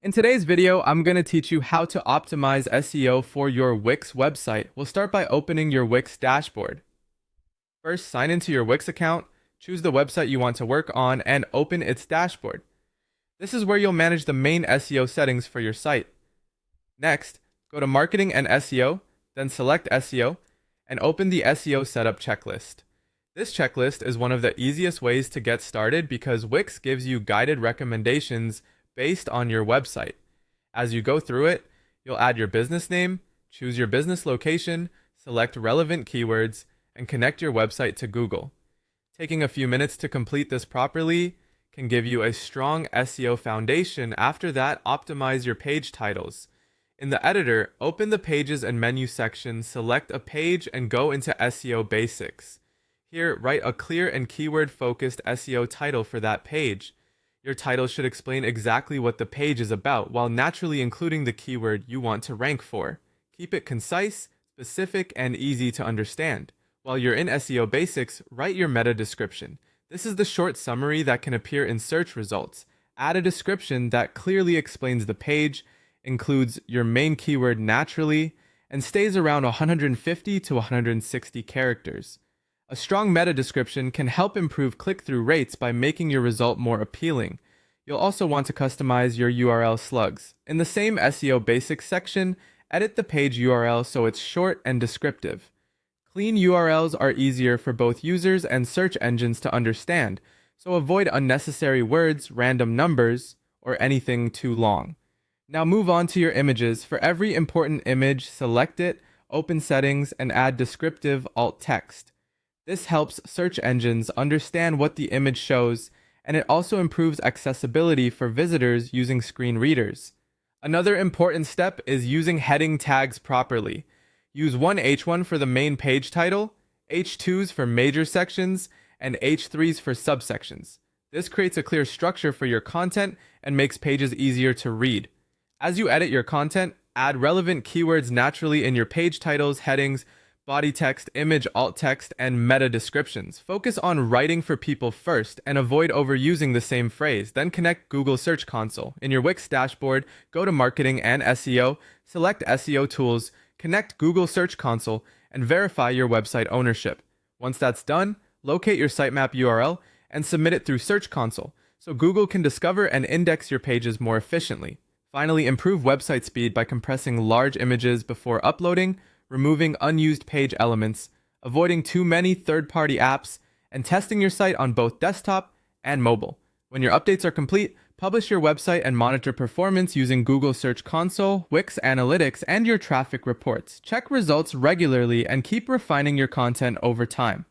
In today's video, I'm going to teach you how to optimize SEO for your Wix website. We'll start by opening your Wix dashboard. First, sign into your Wix account, choose the website you want to work on, and open its dashboard. This is where you'll manage the main SEO settings for your site. Next, go to Marketing and SEO, then select SEO, and open the SEO Setup Checklist. This checklist is one of the easiest ways to get started because Wix gives you guided recommendations based on your website. As you go through it, you'll add your business name, choose your business location, select relevant keywords, and connect your website to Google. Taking a few minutes to complete this properly can give you a strong SEO foundation. After that, optimize your page titles. In the editor, open the Pages and Menu section, select a page, and go into SEO Basics. Here, write a clear and keyword-focused SEO title for that page. Your title should explain exactly what the page is about, while naturally including the keyword you want to rank for. Keep it concise, specific, and easy to understand. While you're in SEO Basics, write your meta description. This is the short summary that can appear in search results. Add a description that clearly explains the page, includes your main keyword naturally, and stays around 150 to 160 characters. A strong meta description can help improve click-through rates by making your result more appealing. You'll also want to customize your URL slugs. In the same SEO Basics section, edit the page URL so it's short and descriptive. Clean URLs are easier for both users and search engines to understand, so avoid unnecessary words, random numbers, or anything too long. Now move on to your images. For every important image, select it, open settings, and add descriptive alt text. This helps search engines understand what the image shows, and it also improves accessibility for visitors using screen readers. Another important step is using heading tags properly. Use one H1 for the main page title, H2s for major sections, and H3s for subsections. This creates a clear structure for your content and makes pages easier to read. As you edit your content, add relevant keywords naturally in your page titles, headings, body text, image, alt text, and meta descriptions. Focus on writing for people first and avoid overusing the same phrase. Then connect Google Search Console. In your Wix dashboard, go to Marketing and SEO, select SEO Tools, connect Google Search Console, and verify your website ownership. Once that's done, locate your sitemap URL and submit it through Search Console so Google can discover and index your pages more efficiently. Finally, improve website speed by compressing large images before uploading, removing unused page elements, avoiding too many third-party apps, and testing your site on both desktop and mobile. When your updates are complete, publish your website and monitor performance using Google Search Console, Wix Analytics, and your traffic reports. Check results regularly and keep refining your content over time.